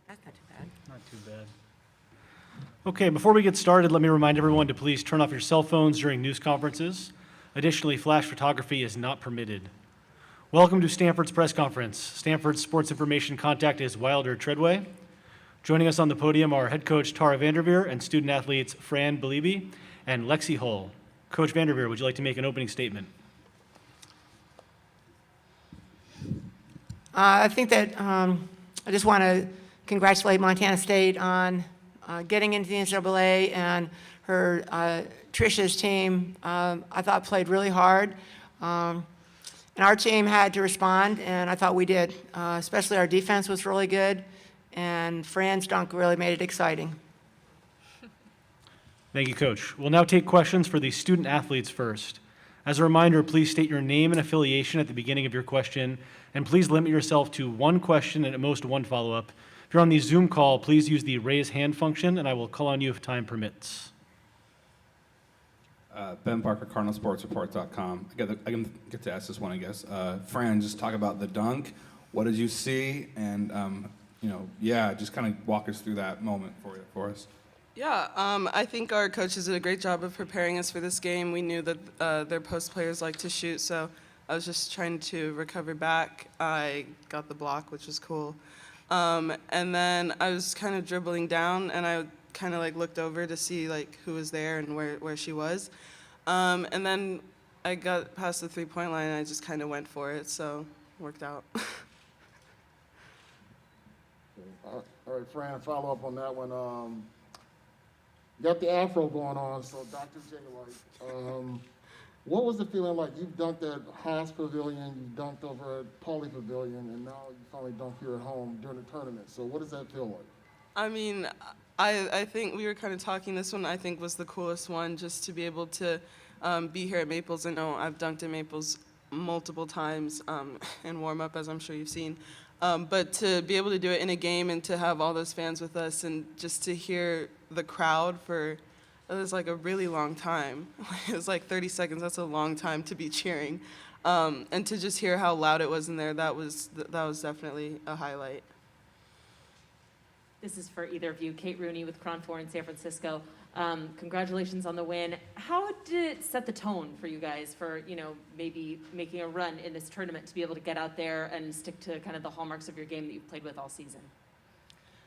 That's not too bad. Not too bad. Okay, before we get started, let me remind everyone to please turn off your cell phones during news conferences. Additionally, flash photography is not permitted. Welcome to Stanford's press conference. Stanford's sports information contact is Wilder Treadway. Joining us on the podium are head coach Tara Vanderveer and student athletes Fran Beliebe and Lexi Hull. Coach Vanderveer, would you like to make an opening statement? I think that I just want to congratulate Montana State on getting into the NCAA, and her Trisha's team, I thought played really hard. And our team had to respond, and I thought we did. Especially our defense was really good, and Fran's dunk really made it exciting. Thank you, Coach. We'll now take questions for the student athletes first. As a reminder, please state your name and affiliation at the beginning of your question, and please limit yourself to one question and at most one follow-up. If you're on the Zoom call, please use the raise hand function, and I will call on you if time permits. Ben Parker, CardinalSportsReport.com. I can get to ask this one, I guess. Fran, just talk about the dunk. What did you see? And, just kind of walk us through that moment for us. Yeah, I think our coaches did a great job of preparing us for this game. We knew that their post players like to shoot, so I was just trying to recover back. I got the block, which was cool. And then I was kind of dribbling down, and I kind of looked over to see who was there and where she was. And then I got past the three-point line, and I just kind of went for it, so it worked out. All right, Fran, follow up on that one. You got the afro going on, so Dr. J, what was the feeling like? You've dunked at Haas Pavilion, you've dunked over at Pauley Pavilion, and now you finally dunk here at home during the tournament. So what does that feel like? I mean, I think we were kind of talking, this one I think was the coolest one, just to be able to be here at Maples. I know I've dunked at Maples multiple times in warm-up, as I'm sure you've seen. But to be able to do it in a game and to have all those fans with us and just to hear the crowd it was a really long time. It was 30 seconds. That's a long time to be cheering. And to just hear how loud it was in there, that was definitely a highlight. This is for either of you. Kate Rooney with Cron 4 in San Francisco. Congratulations on the win. How did it set the tone for you guys for, maybe making a run in this tournament to be able to get out there and stick to kind of the hallmarks of your game that you've played with all season?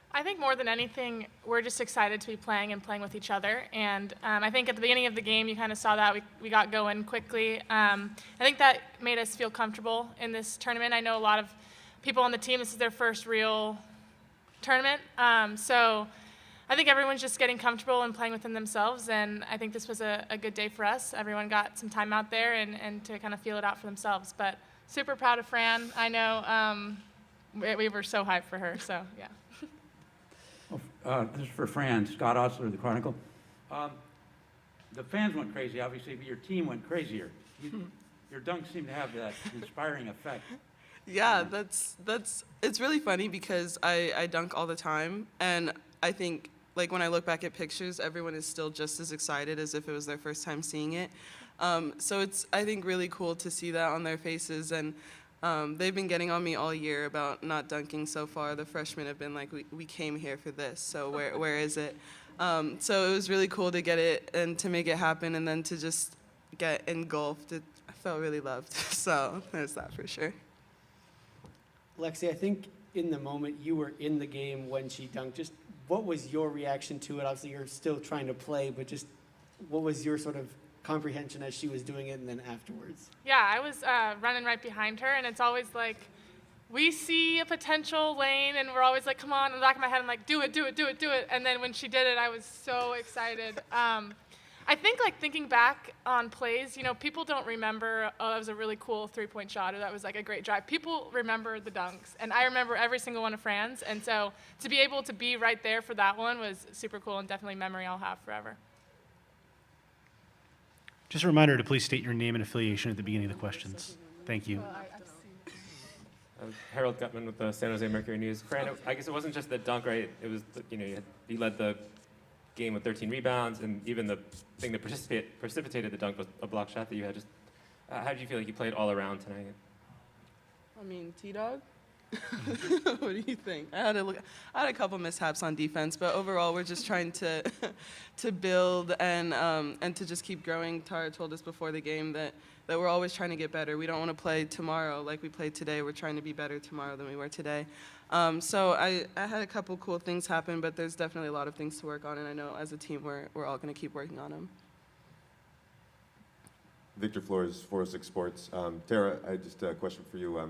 I think more than anything, we're just excited to be playing with each other. And I think at the beginning of the game, you kind of saw that. We got going quickly. I think that made us feel comfortable in this tournament. I know a lot of people on the team, this is their first real tournament. So I think everyone's just getting comfortable and playing within themselves, and I think this was a good day for us. Everyone got some time out there and to kind of feel it out for themselves. But super proud of Fran. I know we were so hyped for her, so yeah. This is for Fran, Scott Osler, the Chronicle. The fans went crazy, obviously, but your team went crazier. Your dunks seem to have that inspiring effect. Yeah, it's really funny because I dunk all the time, and I think when I look back at pictures, everyone is still just as excited as if it was their first time seeing it. So it's, I think, really cool to see that on their faces, and they've been getting on me all year about not dunking so far. The freshmen have been like, we came here for this, so where is it? So it was really cool to get it and to make it happen, and then to just get engulfed. I felt really loved, so there's that for sure. Lexi, I think in the moment you were in the game when she dunked. Just what was your reaction to it? Obviously, you're still trying to play, but just what was your sort of comprehension as she was doing it and then afterwards? Yeah, I was running right behind her, and it's always we see a potential lane, and we're always come on. In the back of my head, I'm like, do it, do it, do it, do it. And then when she did it, I was so excited. I think thinking back on plays, people don't remember, oh, that was a really cool three-point shot, or that was a great drive. People remember the dunks, and I remember every single one of Fran's, and so to be able to be right there for that one was super cool and definitely a memory I'll have forever. Just a reminder to please state your name and affiliation at the beginning of the questions. Thank you. Harold Gutman with the San Jose Mercury News. Fran, I guess it wasn't just the dunk, right? It was, you led the game with 13 rebounds, and even the thing that precipitated the dunk was a block shot that you had. Just how did you feel like you played all around tonight? I mean, T-Dog? What do you think? I had a couple mishaps on defense, but overall we're just trying to to build and to just keep growing. Tara told us before the game that we're always trying to get better. We don't want to play tomorrow like we played today. We're trying to be better tomorrow than we were today. So I had a couple cool things happen, but there's definitely a lot of things to work on, and I know as a team we're all going to keep working on them. Victor Flores, 406 Sports. Tara, I just a question for you.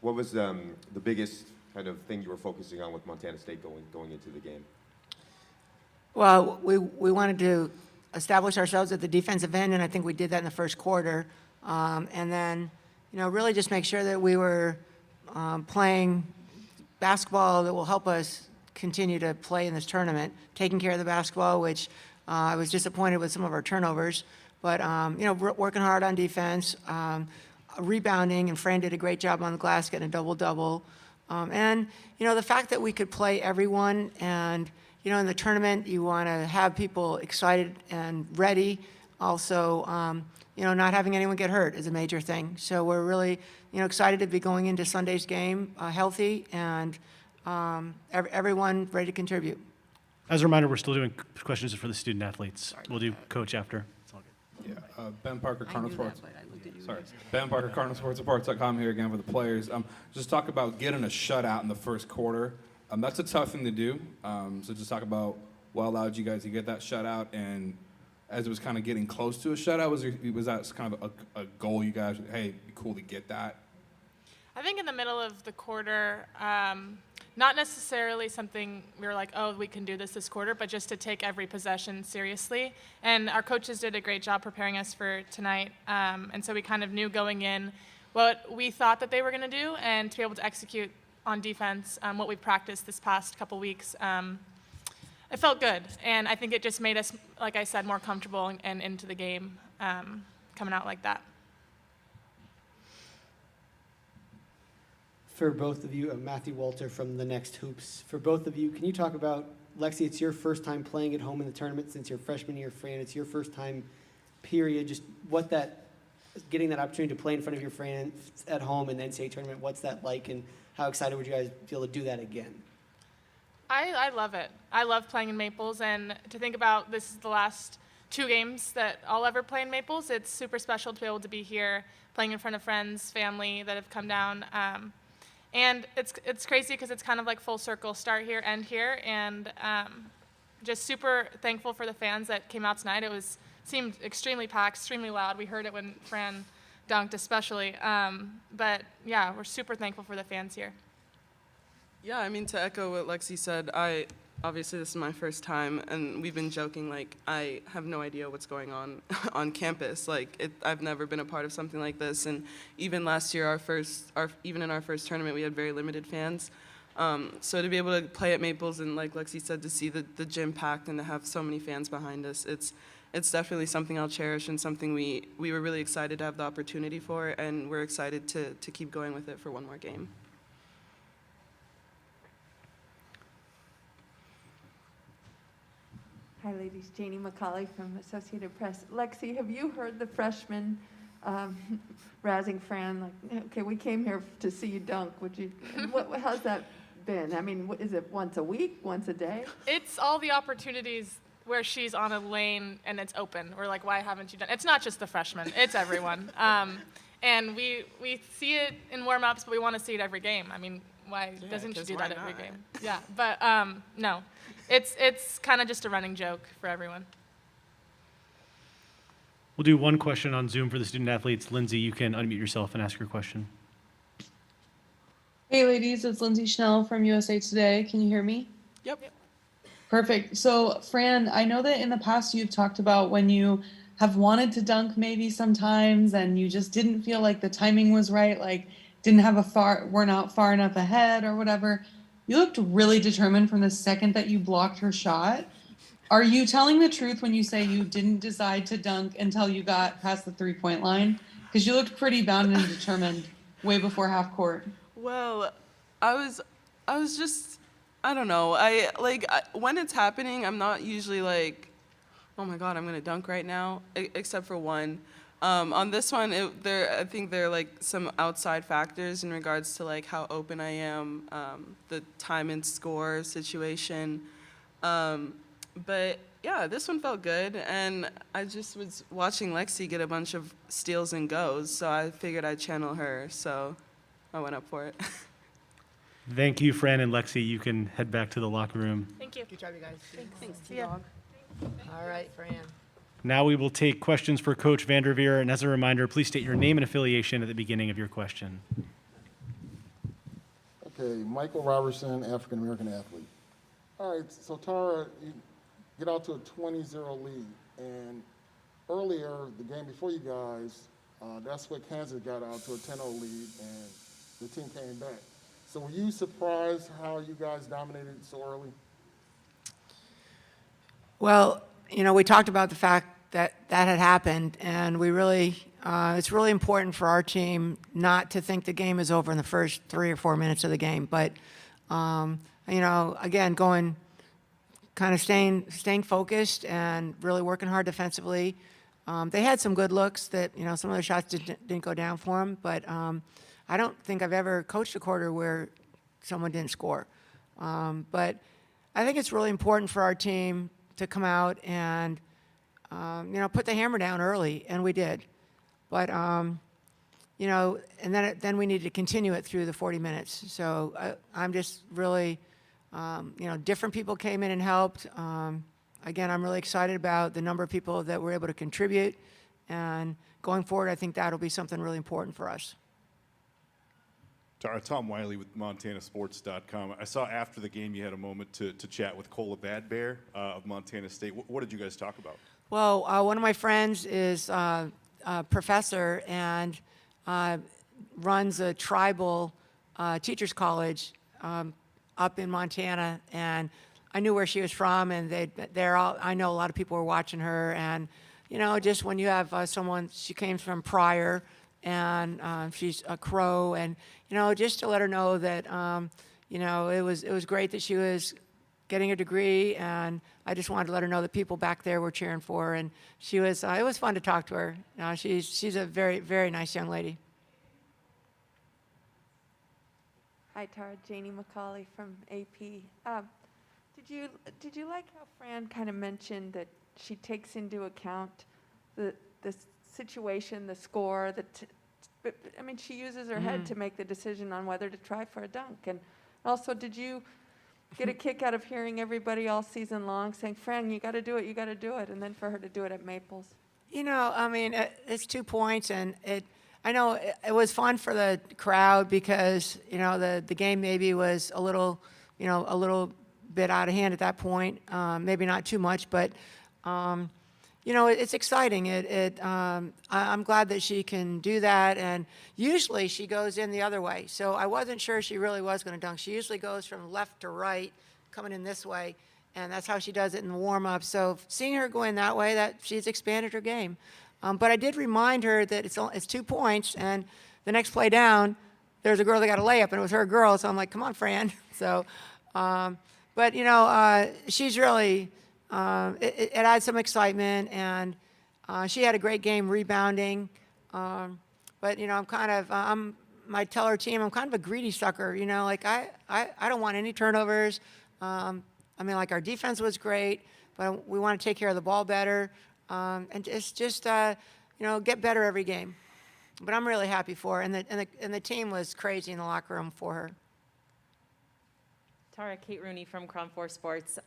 What was the biggest kind of thing you were focusing on with Montana State going into the game? Well, we wanted to establish ourselves at the defensive end, and I think we did that in the first quarter. And then, really just make sure that we were playing basketball that will help us continue to play in this tournament, taking care of the basketball, which I was disappointed with some of our turnovers. But, working hard on defense, rebounding, and Fran did a great job on the glass, getting a double-double. And, the fact that we could play everyone, and, in the tournament, you want to have people excited and ready. Also, not having anyone get hurt is a major thing. So we're really, excited to be going into Sunday's game healthy and everyone ready to contribute. As a reminder, we're still doing questions for the student athletes. We'll do coach after. It's all good. Yeah, Ben Parker, Cardinal Sports. Sorry, Ben Parker, Cardinal Sports Report.com here again for the players. Just talk about getting a shutout in the first quarter. That's a tough thing to do. So just talk about what allowed you guys to get that shutout, and as it was kind of getting close to a shutout, was that kind of a goal you guys? Hey, it'd be cool to get that. I think in the middle of the quarter, not necessarily something we were like, oh, we can do this quarter, but just to take every possession seriously. And our coaches did a great job preparing us for tonight. And so we kind of knew going in what we thought that they were going to do, and to be able to execute on defense what we practiced this past couple weeks. It felt good. And I think it just made us, like I said, more comfortable and into the game coming out like that. For both of you, Matthew Walter from The Next Hoops. For both of you, can you talk about, Lexi, it's your first time playing at home in the tournament since your freshman year, Fran. It's your first time, period. Just what getting that opportunity to play in front of your friends at home in the NCAA tournament, what's that like, and how excited would you guys feel to do that again? I love it. I love playing in Maples, and to think about this is the last 2 games that I'll ever play in Maples, it's super special to be able to be here playing in front of friends, family that have come down. And it's crazy because it's kind of like full circle, start here, end here, and just super thankful for the fans that came out tonight. Seemed extremely packed, extremely loud. We heard it when Fran dunked especially. But yeah, we're super thankful for the fans here. Yeah, I mean, to echo what Lexi said, obviously this is my first time, and we've been joking, like, I have no idea what's going on on campus. Like, I've never been a part of something like this, and even last year, even in our first tournament, we had very limited fans. So to be able to play at Maples, and like Lexi said, to see the gym packed and to have so many fans behind us, it's definitely something I'll cherish, and something we were really excited to have the opportunity for, and we're excited to keep going with it for one more game. Hi, ladies. Janie McCauley from Associated Press. Lexi, have you heard the freshmen razzing Fran? Like, okay, we came here to see you dunk. How's that been? I mean, is it once a week, once a day? It's all the opportunities where she's on a lane and it's open. We're like, why haven't you done? It's not just the freshmen. It's everyone. And we see it in warm-ups, but we want to see it every game. I mean, why doesn't she do that every game? Yeah, but no. It's kind of just a running joke for everyone. We'll do one question on Zoom for the student athletes. Lindsay, you can unmute yourself and ask your question. Hey ladies, it's Lindsay Schnell from USA Today. Can you hear me? Yep. Perfect. So Fran, I know that in the past you've talked about when you have wanted to dunk maybe sometimes and you just didn't feel like the timing was right, like weren't out far enough ahead or whatever. You looked really determined from the second that you blocked her shot. Are you telling the truth when you say you didn't decide to dunk until you got past the 3-point line? Because you looked pretty bound and determined way before half court. Well, I was just, I don't know. When it's happening, I'm not usually like, oh my God, I'm gonna dunk right now, except for one. On this one, I think there are like some outside factors in regards to like how open I am, the time and score situation. But yeah, this one felt good, and I just was watching Lexi get a bunch of steals and goes, so I figured I'd channel her, so I went up for it. Thank you, Fran and Lexi. You can head back to the locker room. Thank you. Good job, you guys. Thanks. See ya. All right, Fran. Now we will take questions for Coach Vanderveer, and as a reminder, please state your name and affiliation at the beginning of your question. Okay, Michael Robertson, African-American athlete. All right, so Tara, you get out to a 20-0 lead, and earlier, the game before you guys, that's where Kansas got out to a 10-0 lead, and the team came back. So were you surprised how you guys dominated so early? Well, you know, we talked about the fact that that had happened, and we really, it's really important for our team not to think the game is over in the first 3 or 4 minutes of the game. But, you know, again, staying focused and really working hard defensively. They had some good looks that, you know, some of their shots didn't go down for them, but I don't think I've ever coached a quarter where someone didn't score. But I think it's really important for our team to come out and, you know, put the hammer down early, and we did. But, you know, and then we need to continue it through the 40 minutes. So I'm just really, you know, different people came in and helped. Again, I'm really excited about the number of people that were able to contribute. And going forward, I think that'll be something really important for us. Tara, Tom Wiley with MontanaSports.com. I saw after the game you had a moment to chat with Cola Badbear of Montana State. What did you guys talk about? Well, one of my friends is a professor and runs a tribal teachers college up in Montana, and I knew where she was from, and I know a lot of people were watching her, and you know, just when you have someone, she came from Pryor, and she's a Crow, and you know, just to let her know that you know, it was great that she was getting a degree, and I just wanted to let her know that people back there were cheering for her, and she was. It was fun to talk to her. You know, she's a very, very nice young lady. Hi, Tara. Janie McCauley from AP. Did you like how Fran kind of mentioned that she takes into account the situation, the score, but I mean, she uses her head to make the decision on whether to try for a dunk. And also, did you get a kick out of hearing everybody all season long saying, Fran, you got to do it, you got to do it, and then for her to do it at Maples? You know, I mean, it's 2 points, and I know it was fun for the crowd because, you know, the game maybe was a little bit out of hand at that point, maybe not too much, but you know, it's exciting. I'm glad that she can do that, and usually she goes in the other way. So I wasn't sure she really was going to dunk. She usually goes from left to right, coming in this way, and that's how she does it in the warm-up. So seeing her go in that way, that she's expanded her game. But I did remind her that it's 2 points, and the next play down, there's a girl that got a layup, and it was her girl. So I'm like, come on, Fran. So, but you know, she's really. It adds some excitement, and she had a great game rebounding. But you know, I tell her team, I'm kind of a greedy sucker. You know, like I don't want any turnovers. I mean, like our defense was great, but we want to take care of the ball better, and it's just you know, get better every game. But I'm really happy for her, and the team was crazy in the locker room for her. Tara, Kate Rooney from Crown 4 Sports.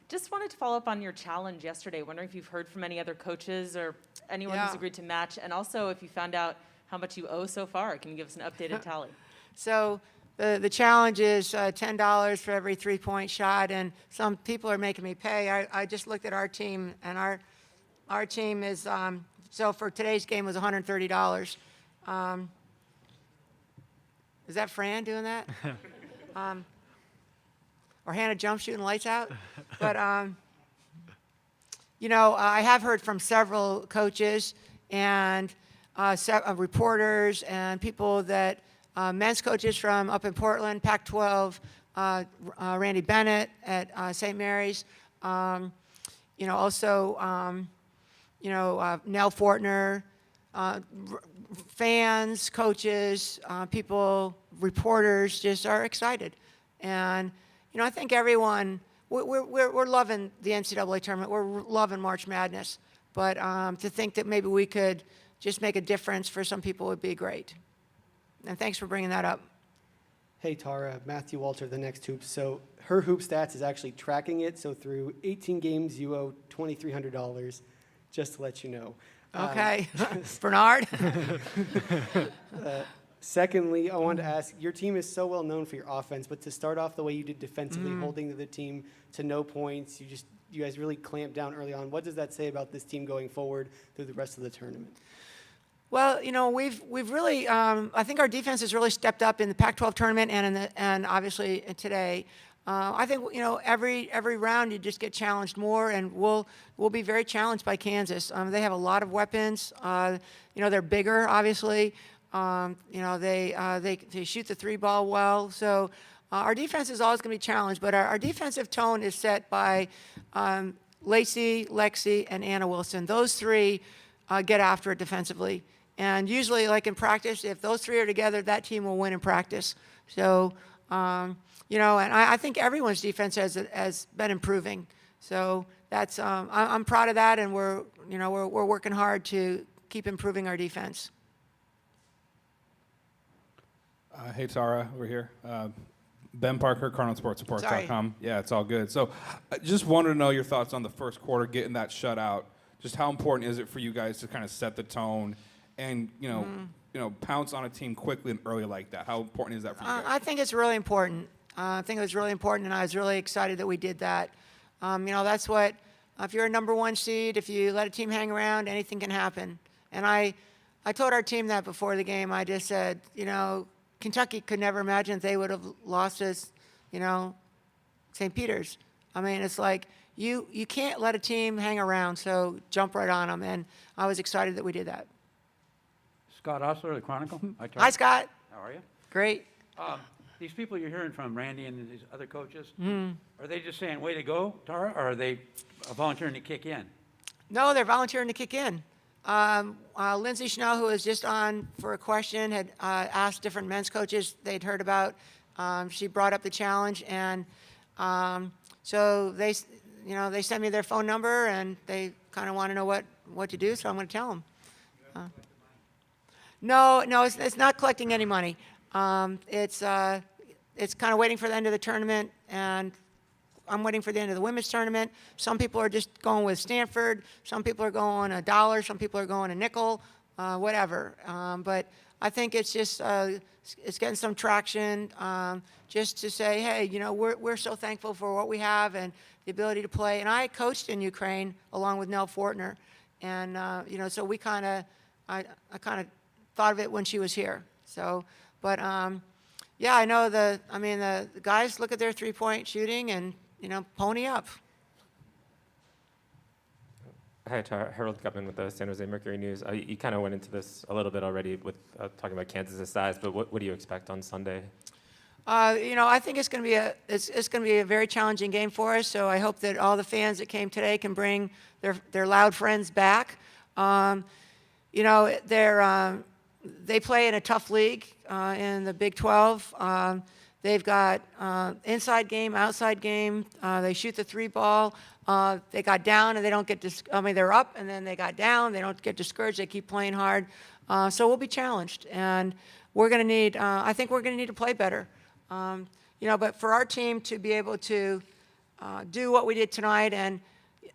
Just wanted to follow up on your challenge yesterday. Wondering if you've heard from any other coaches or anyone who's agreed to match, and also if you found out how much you owe so far. Can you give us an updated tally? So the challenge is $10 for every 3-point shot, and some people are making me pay. I just looked at our team, and our team is, so for today's game was $130. Is that Fran doing that? Or Hannah jump shooting lights out. But, you know, I have heard from several coaches and reporters and people that, men's coaches from up in Portland, Pac-12, Randy Bennett at St. Mary's, you know, also, you know, Nell Fortner, fans, coaches, people, reporters just are excited. And, I think everyone, we're loving the NCAA tournament. We're loving March Madness. But to think that maybe we could just make a difference for some people would be great. And thanks for bringing that up. Hey, Tara, Matthew Walter, The Next Hoop. So her hoop stats is actually tracking it. So through 18 games, you owe $2,300, just to let you know. Okay. Bernard? Secondly, I wanted to ask, your team is so well known for your offense, but to start off the way you did defensively, holding the team to no points, you guys really clamped down early on. What does that say about this team going forward through the rest of the tournament? Well, we've really, I think our defense has really stepped up in the Pac-12 tournament and obviously today. I think, every round you just get challenged more, and we'll be very challenged by Kansas. They have a lot of weapons. They're bigger, obviously. They shoot the three ball well. So our defense is always going to be challenged, but our defensive tone is set by Lacey, Lexi, and Anna Wilson. Those three get after it defensively. And usually, like in practice, if those three are together, that team will win in practice. So, and I think everyone's defense has been improving. So that's I'm proud of that, and we're working hard to keep improving our defense. Hey, Tara, over here. Ben Parker, CardinalSportsReport.com. Yeah, it's all good. So I just wanted to know your thoughts on the first quarter, getting that shutout. Just how important is it for you guys to kind of set the tone and, pounce on a team quickly and early like that? How important is that for you guys? I think it's really important. I think it was really important, and I was really excited that we did that. That's what, if you're a number one seed, if you let a team hang around, anything can happen. And I told our team that before the game. I just said, Kentucky could never imagine they would have lost us, St. Peter's. I mean, it's like you can't let a team hang around, so jump right on them. And I was excited that we did that. Scott Osler, The Chronicle. Hi, Scott. How are you? Great. These people you're hearing from, Randy and these other coaches, are they just saying, way to go, Tara, or are they volunteering to kick in? No, they're volunteering to kick in. Lindsay Schnell, who was just on for a question, had asked different men's coaches they'd heard about. She brought up the challenge, and so they sent me their phone number, and they kind of want to know what to do, so I'm going to tell them. No, it's not collecting any money. It's kind of waiting for the end of the tournament, and I'm waiting for the end of the women's tournament. Some people are just going with Stanford. Some people are going $1. Some people are going a nickel, whatever. But I think it's just it's getting some traction, just to say, hey, we're so thankful for what we have and the ability to play. And I coached in Ukraine along with Nell Fortner, and so we I kind of thought of it when she was here. So, but yeah, I know the guys look at their three-point shooting and pony up. Hi, Harold Gutman with the San Jose Mercury News. You kind of went into this a little bit already with talking about Kansas' size, but what do you expect on Sunday? I think it's going to be it's going to be a very challenging game for us. So I hope that all the fans that came today can bring their loud friends back. They play in a tough league in the Big 12. They've got inside game, outside game. They shoot the three ball. They got down and they don't get they're up and then they got down. They don't get discouraged. They keep playing hard. So we'll be challenged, and we're going to need. I think we're going to need to play better. But for our team to be able to do what we did tonight, and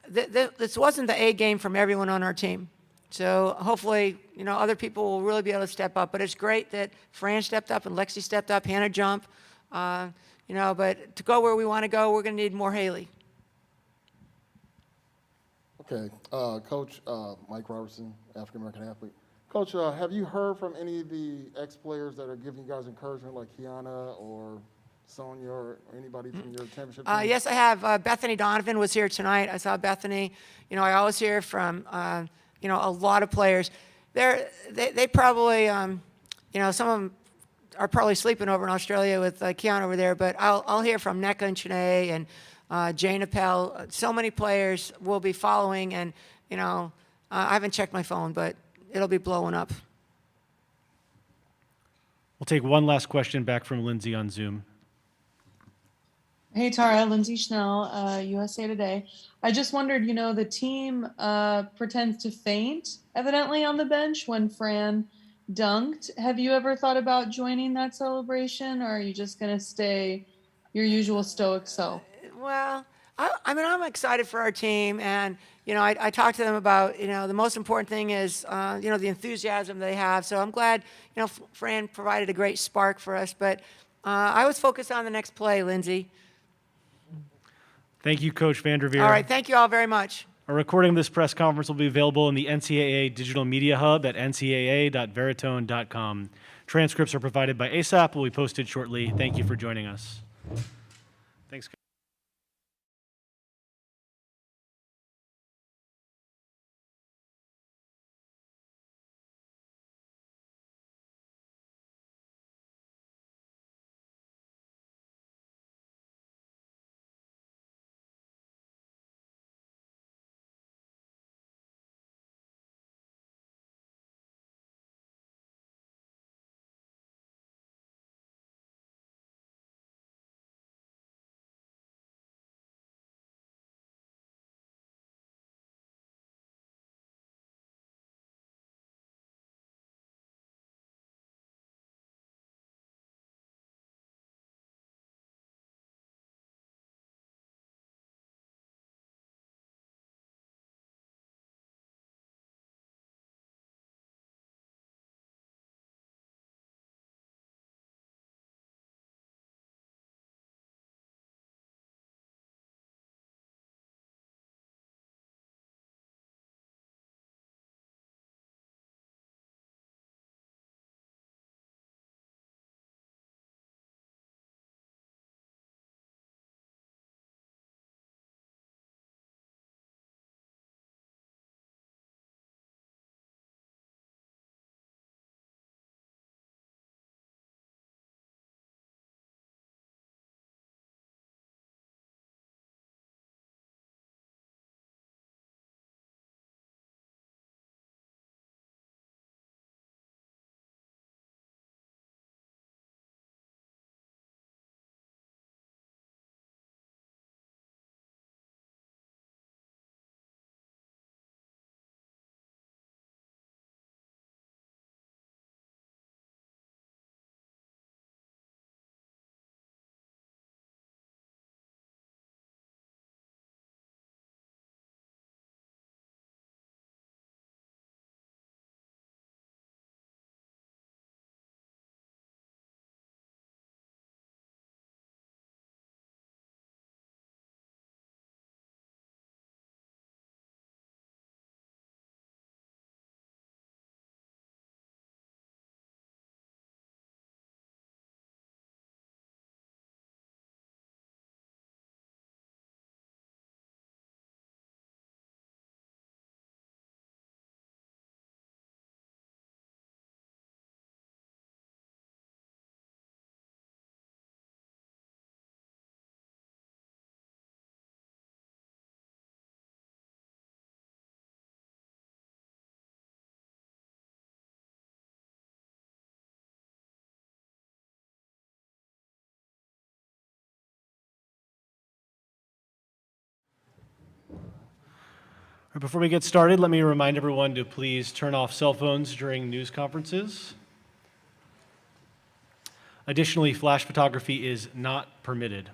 this wasn't the A game from everyone on our team. So hopefully, other people will really be able to step up. But it's great that Fran stepped up and Lexi stepped up, Hannah jumped. But to go where we want to go, we're going to need more Haley. Okay, Coach Mike Robertson, African-American athlete. Coach, have you heard from any of the ex-players that are giving you guys encouragement, like Kiana or Sonia or anybody from your championship team? Yes, I have. Bethany Donovan was here tonight. I saw Bethany. I always hear from, a lot of players. They probably, some of them are probably sleeping over in Australia with Kiana over there, but I'll hear from Nneka and Chene and Jane Appel. So many players will be following, and, I haven't checked my phone, but it'll be blowing up. We'll take one last question back from Lindsay on Zoom. Hey Tara, Lindsay Schnell, USA Today. I just wondered, the team pretends to faint evidently on the bench when Fran dunked. Have you ever thought about joining that celebration, or are you just going to stay your usual stoic self? Well, I mean, I'm excited for our team, and I talked to them about the most important thing is the enthusiasm they have. So I'm glad Fran provided a great spark for us, but I was focused on the next play, Lindsay. Thank you, Coach Vanderveer. All right, thank you all very much. A recording of this press conference will be available in the NCAA Digital Media Hub at ncaa.veritone.com. Transcripts are provided by ASAP, will be posted shortly. Thank you for joining us. Thanks. Before we get started, let me remind everyone to please turn off cell phones during news conferences. Additionally, flash photography is not permitted.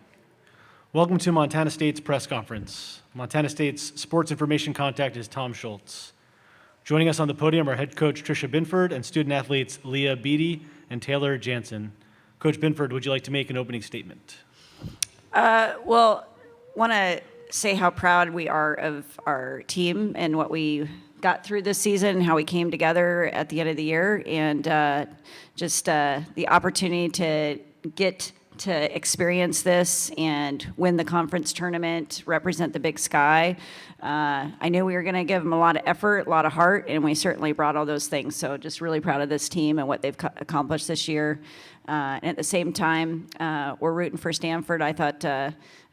Welcome to Montana State's press conference. Montana State's sports information contact is Tom Schultz. Joining us on the podium are head coach Tricia Binford and student athletes Leah Beatty and Taylor Jansen. Coach Binford, would you like to make an opening statement? Well, want to say how proud we are of our team and what we got through this season, how we came together at the end of the year, and just the opportunity to get to experience this and win the conference tournament, represent the Big Sky. I knew we were going to give them a lot of effort, a lot of heart, and we certainly brought all those things. So just really proud of this team and what they've accomplished this year. And at the same time, we're rooting for Stanford. I thought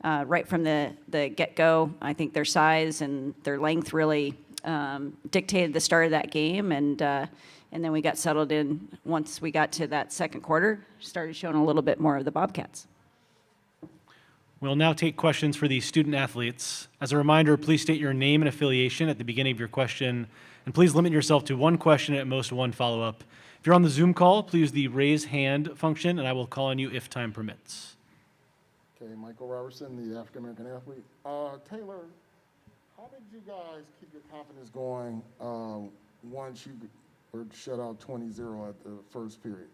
right from the get-go, I think their size and their length really dictated the start of that game, and then we got settled in once we got to that second quarter, started showing a little bit more of the Bobcats. We'll now take questions for the student athletes. As a reminder, please state your name and affiliation at the beginning of your question, and please limit yourself to one question and at most one follow-up. If you're on the Zoom call, please use the raise hand function, and I will call on you if time permits. Okay, Michael Robertson, the African-American athlete. Taylor, how did you guys keep your confidence going once you were shut out 20-0 at the first period?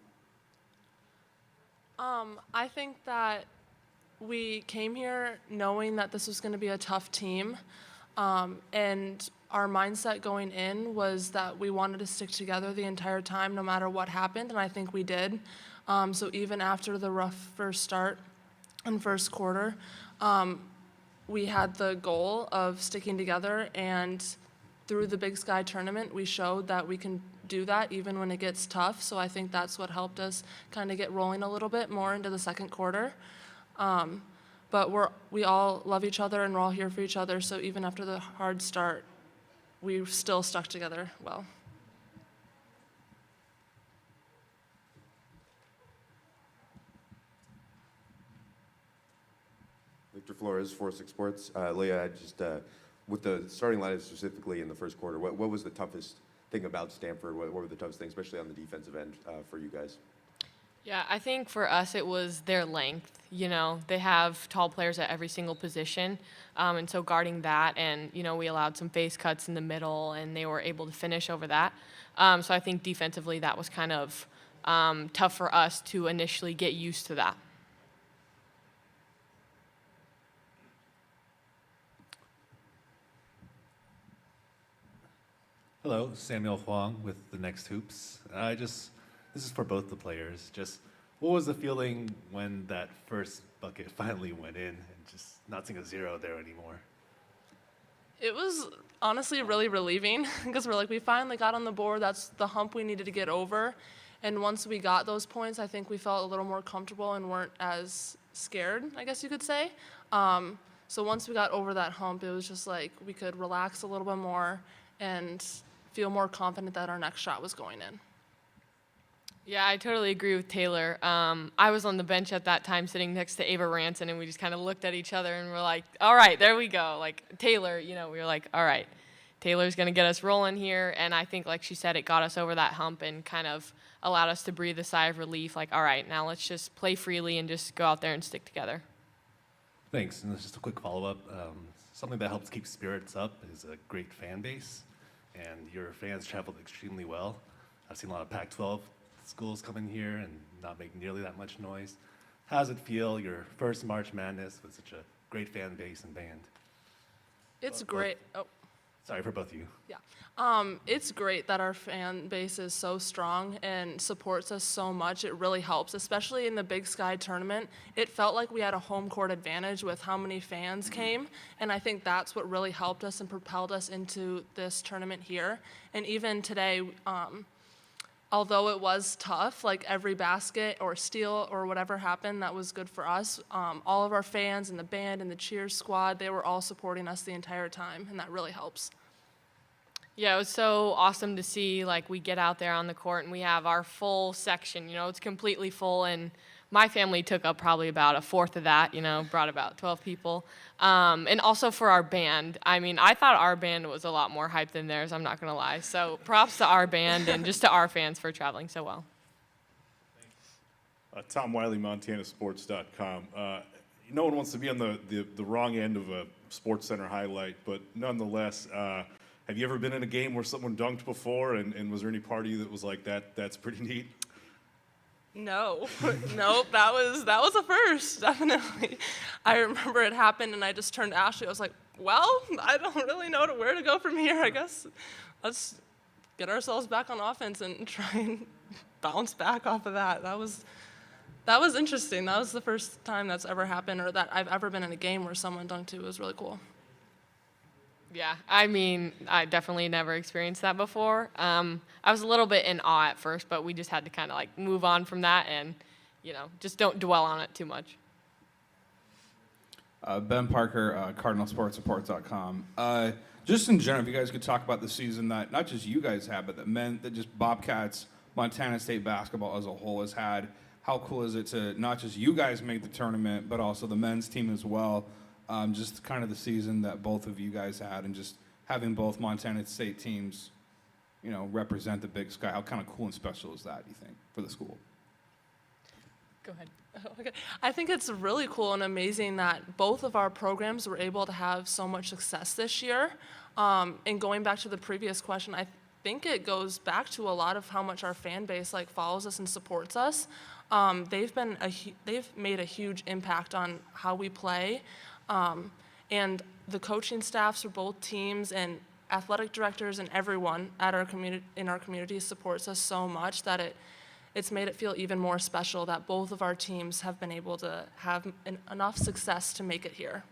I think that we came here knowing that this was going to be a tough team, and our mindset going in was that we wanted to stick together the entire time no matter what happened, and I think we did. So even after the rough first start and first quarter, we had the goal of sticking together, and through the Big Sky tournament, we showed that we can do that even when it gets tough. So I think that's what helped us kind of get rolling a little bit more into the second quarter. But we all love each other and we're all here for each other. So even after the hard start, we still stuck together well. Victor Flores, 4-6 Sports. Leah, I just with the starting lineup specifically in the first quarter, what was the toughest thing about Stanford? What were the toughest things, especially on the defensive end, for you guys? Yeah, I think for us it was their length. You know, they have tall players at every single position, and so guarding that, and you know, we allowed some face cuts in the middle, and they were able to finish over that. So I think defensively that was kind of tough for us to initially get used to that. Hello, Samuel Huang with the Next Hoops. This is for both the players. Just what was the feeling when that first bucket finally went in and just not seeing a zero there anymore? It was honestly really relieving because we finally got on the board. That's the hump we needed to get over. And once we got those points, I think we felt a little more comfortable and weren't as scared, I guess you could say. So once we got over that hump, it was just like we could relax a little bit more and feel more confident that our next shot was going in. Yeah, I totally agree with Taylor. I was on the bench at that time sitting next to Ava Ranson, and we just kind of looked at each other and we're like, all right, there we go. Like Taylor, you know, we were like, all right, Taylor's going to get us rolling here. And I think, like she said, it got us over that hump and kind of allowed us to breathe a sigh of relief. Like, all right, now let's just play freely and just go out there and stick together. Thanks. And just a quick follow-up. Something that helps keep spirits up is a great fan base, and your fans traveled extremely well. I've seen a lot of Pac-12 schools come in here and not make nearly that much noise. How does it feel, your first March Madness with such a great fan base and band? It's great. Oh. Sorry, for both of you. Yeah. It's great that our fan base is so strong and supports us so much. It really helps, especially in the Big Sky tournament. It felt like we had a home court advantage with how many fans came, and I think that's what really helped us and propelled us into this tournament here. And even today, although it was tough, like every basket or steal or whatever happened, that was good for us. All of our fans and the band and the cheers squad, they were all supporting us the entire time, and that really helps. Yeah, it was so awesome to see, like, we get out there on the court and we have our full section, you know, it's completely full, and my family took up probably about a fourth of that, you know, brought about 12 people. And also for our band, I mean, I thought our band was a lot more hyped than theirs, I'm not gonna lie. So props to our band and just to our fans for traveling so well. Tom Wiley, MontanaSports.com. No one wants to be on the wrong end of a Sports Center highlight, but nonetheless, have you ever been in a game where someone dunked before, and was there any part of you that was like, that's pretty neat? No, nope, that was a first, definitely. I remember it happened and I just turned to Ashley, I was like, well, I don't really know where to go from here, I guess. Let's get ourselves back on offense and try and bounce back off of that. That was interesting. That was the first time that's ever happened or that I've ever been in a game where someone dunked too. It was really cool. Yeah, I mean, I definitely never experienced that before. I was a little bit in awe at first, but we just had to kind of like move on from that and, you know, just don't dwell on it too much. Ben Parker, CardinalSportsReport.com. Just in general, if you guys could talk about the season that not just you guys had, but that just Bobcats, Montana State basketball as a whole has had. How cool is it to not just you guys make the tournament, but also the men's team as well? Just kind of the season that both of you guys had, and just having both Montana State teams, represent the Big Sky. How kind of cool and special is that, do you think, for the school? Go ahead. Okay. I think it's really cool and amazing that both of our programs were able to have so much success this year. And going back to the previous question, I think it goes back to a lot of how much our fan base follows us and supports us. They've made a huge impact on how we play, and the coaching staffs for both teams and athletic directors and everyone at in our community supports us so much that it's made it feel even more special that both of our teams have been able to have enough success to make it here.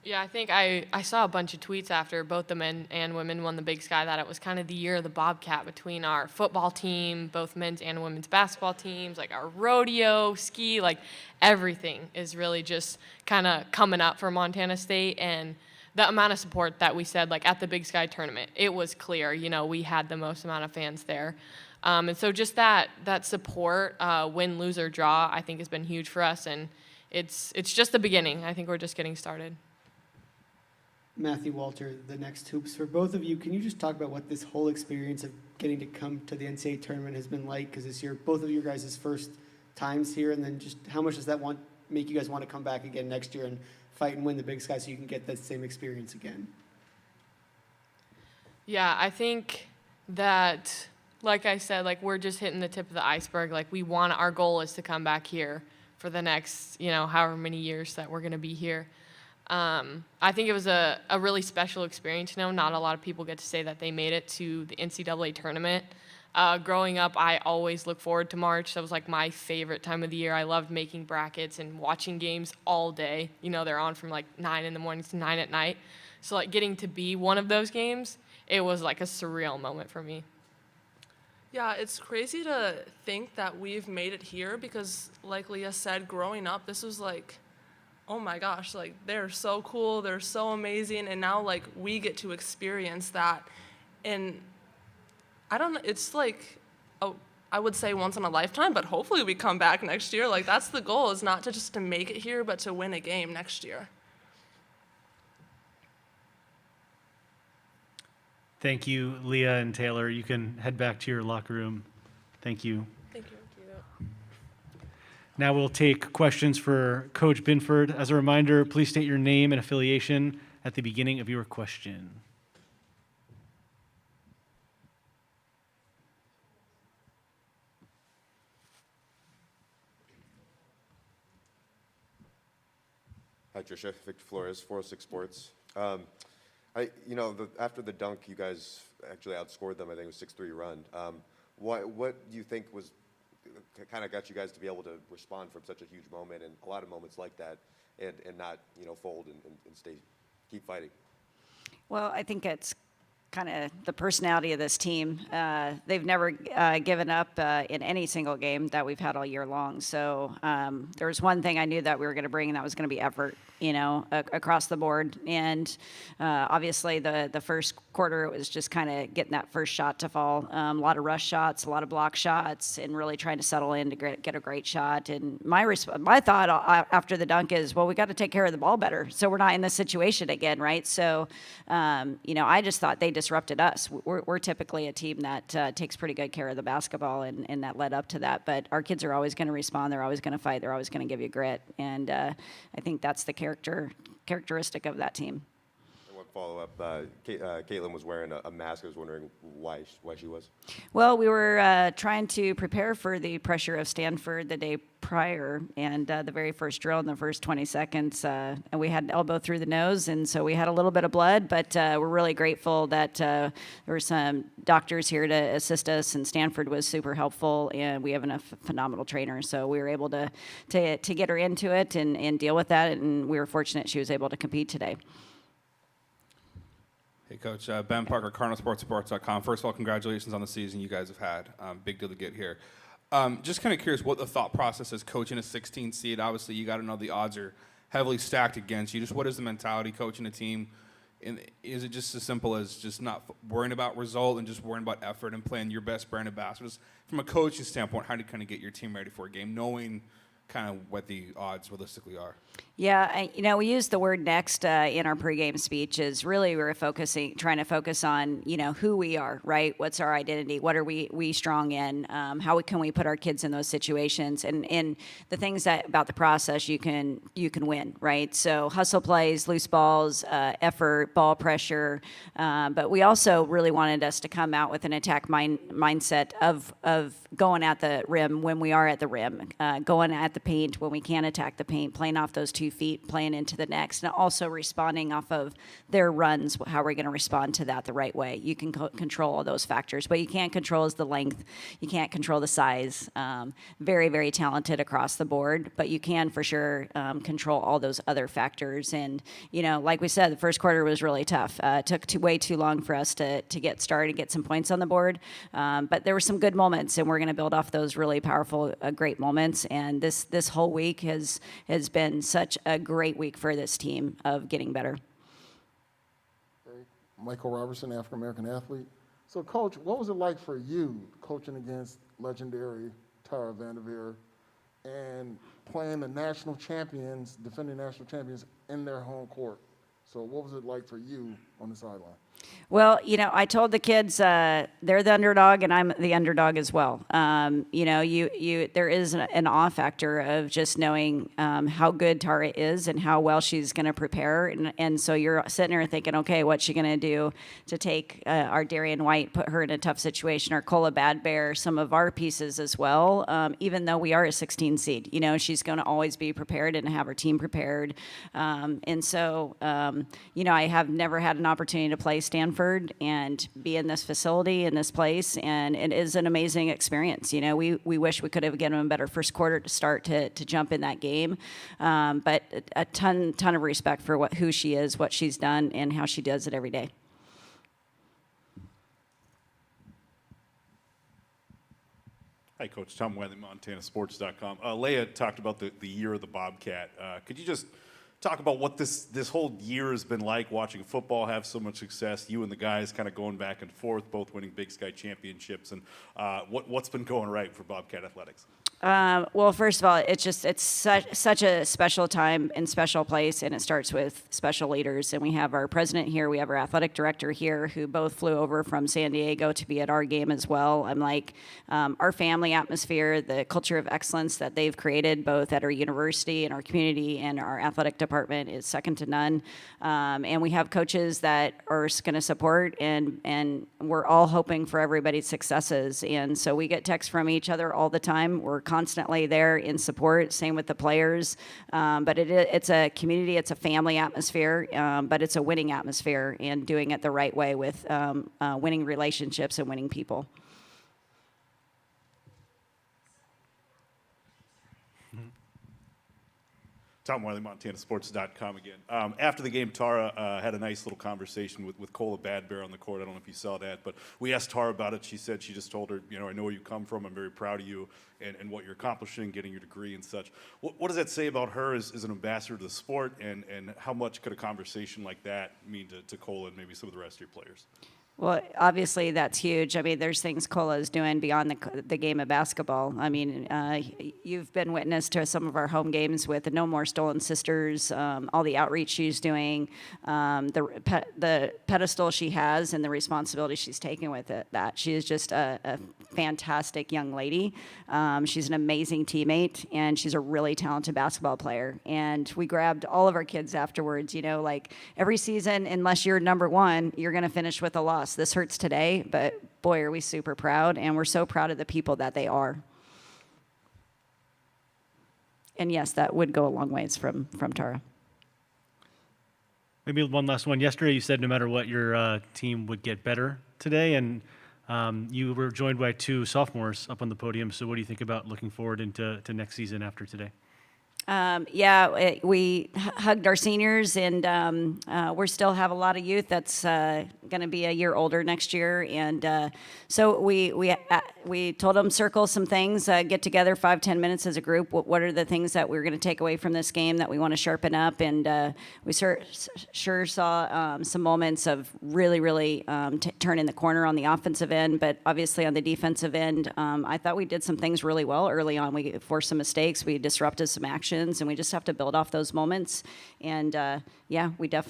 Yeah, I think I saw a bunch of tweets after both the men and women won the Big Sky that it was kind of the year of the Bobcat between our football team, both men's and women's basketball teams, our rodeo, ski, everything is really just kind of coming up for Montana State. And the amount of support that we said, at the Big Sky tournament, it was clear, we had the most amount of fans there. And so just that support, win, lose, or draw, I think has been huge for us. And it's just the beginning. I think we're just getting started. Matthew, Walter, the next hoops. For both of you, can you just talk about what this whole experience of getting to come to the NCAA tournament has been like? Because this year, both of you guys' first times here, and then just how much does that make you guys want to come back again next year and fight and win the Big Sky so you can get that same experience again? Yeah, I think that, like I said, we're just hitting the tip of the iceberg. Our goal is to come back here for the next, however many years that we're going to be here. I think it was a really special experience. Not a lot of people get to say that they made it to the NCAA tournament. Growing up, I always look forward to March. That was my favorite time of the year. I loved making brackets and watching games all day. They're on from 9 in the morning to 9 at night. So getting to be one of those games, it was a surreal moment for me. Yeah, it's crazy to think that we've made it here because, like Leah said, growing up, this was oh my gosh, they're so cool, they're so amazing, and now we get to experience that. And I don't know, it's I would say once in a lifetime, but hopefully we come back next year. That's the goal, is not just to make it here, but to win a game next year. Thank you, Leah and Taylor. You can head back to your locker room. Thank you. Thank you. Now we'll take questions for Coach Binford. As a reminder, please state your name and affiliation at the beginning of your question. Hi, Tricia. Victor Flores, 406 Sports. After the dunk, you guys actually outscored them. I think it was 6-3 run. What do you think was kind of got you guys to be able to respond from such a huge moment and a lot of moments like that, and not fold and keep fighting? Well, I think it's kind of the personality of this team. They've never given up in any single game that we've had all year long. So there was one thing I knew that we were going to bring, and that was going to be effort, across the board. And obviously the first quarter, it was just kind of getting that first shot to fall. A lot of rush shots, a lot of block shots, and really trying to settle in to get a great shot. And my thought after the dunk is, well, we got to take care of the ball better, so we're not in this situation again, right? So, I just thought they disrupted us. We're typically a team that takes pretty good care of the basketball, and that led up to that. But our kids are always going to respond. They're always going to fight. They're always going to give you grit. And I think that's the characteristic of that team. One follow-up. Caitlin was wearing a mask. I was wondering why she was. Well, we were trying to prepare for the pressure of Stanford the day prior, and the very first drill in the first 20 seconds, and we had an elbow through the nose, and so we had a little bit of blood, but we're really grateful that there were some doctors here to assist us, and Stanford was super helpful, and we have a phenomenal trainer, so we were able to get her into it and deal with that, and we were fortunate she was able to compete today. Hey, Coach. Ben Parker, CardinalSportsReport.com. First of all, congratulations on the season you guys have had. Big deal to get here. Just kind of curious what the thought process is coaching a 16 seed. Obviously, you got to know the odds are heavily stacked against you. Just what is the mentality coaching a team? And is it just as simple as just not worrying about result and just worrying about effort and playing your best brand of basketball? Just from a coaching standpoint, how do you kind of get your team ready for a game, knowing kind of what the odds realistically are? Yeah, we use the word next in our pregame speech. Is really we're trying to focus on who we are, right? What's our identity? What are we strong in? How can we put our kids in those situations? And the things about the process you can win, right? So hustle plays, loose balls, effort, ball pressure. But we also really wanted us to come out with an attack mindset of going at the rim when we are at the rim, going at the paint when we can attack the paint, playing off those 2 feet, playing into the next, and also responding off of their runs. How are we going to respond to that the right way? You can control all those factors. What you can't control is the length. You can't control the size. Very, very talented across the board, but you can for sure control all those other factors. And, like we said, the first quarter was really tough. It took way too long for us to get started, get some points on the board. But there were some good moments, and we're going to build off those really powerful, great moments. And this whole week has been such a great week for this team of getting better. Michael Robertson, African-American athlete. So, Coach, what was it like for you coaching against legendary Tara Vanderveer and playing the national champions, defending national champions in their home court? So what was it like for you on the sideline? Well, I told the kids they're the underdog and I'm the underdog as well. There is an awe factor of just knowing how good Tara is and how well she's going to prepare. And so you're sitting there thinking, okay, what's she going to do to take our Darian White, put her in a tough situation, or Cola Bad Bear, some of our pieces as well. Even though we are a 16 seed, she's going to always be prepared and have her team prepared. And so, I have never had an opportunity to play Stanford and be in this facility, in this place, and it is an amazing experience. We wish we could have given them a better first quarter to start to jump in that game, but a ton of respect for who she is, what she's done, and how she does it every day. Hi, Coach. Tom Wiley, MontanaSports.com. Leia talked about the year of the Bobcat. Could you just talk about what this whole year has been like, watching football have so much success, you and the guys kind of going back and forth, both winning Big Sky championships, and what's been going right for Bobcat Athletics? Well, first of all, it's such a special time and special place, and it starts with special leaders. And we have our president here, we have our athletic director here, who both flew over from San Diego to be at our game as well. I'm like, our family atmosphere, the culture of excellence that they've created, both at our university and our community and our athletic department, is second to none. And we have coaches that are going to support, and we're all hoping for everybody's successes. And so we get texts from each other all the time. We're constantly there in support, same with the players. But it's a community, it's a family atmosphere, but it's a winning atmosphere, and doing it the right way with winning relationships and winning people. Tom Wiley, MontanaSports.com again. After the game, Tara had a nice little conversation with Cola Bad Bear on the court. I don't know if you saw that, but we asked Tara about it. She said she just told her, I know where you come from. I'm very proud of you and what you're accomplishing, getting your degree and such. What does that say about her as an ambassador to the sport, and how much could a conversation like that mean to Cola and maybe some of the rest of your players? Well, obviously that's huge. I mean, there's things Cola is doing beyond the game of basketball. I mean, you've been witness to some of our home games with the No More Stolen Sisters, all the outreach she's doing, the pedestal she has, and the responsibility she's taken with it. That she is just a fantastic young lady. She's an amazing teammate, and she's a really talented basketball player. And we grabbed all of our kids afterwards. Like every season, unless you're number one, you're going to finish with a loss. This hurts today, but boy, are we super proud, and we're so proud of the people that they are. And yes, that would go a long ways from Tara. Maybe one last one. Yesterday you said no matter what, your team would get better today, and you were joined by two sophomores up on the podium. So what do you think about looking forward into next season after today? We hugged our seniors, and we still have a lot of youth that's going to be a year older next year. And so we told them circle some things, get together 5-10 minutes as a group. What are the things that we're going to take away from this game that we want to sharpen up? And we sure saw some moments of really turning the corner on the offensive end, but obviously on the defensive end, I thought we did some things really well early on. We forced some mistakes, we disrupted some actions, and we just have to build off those moments. And we definitely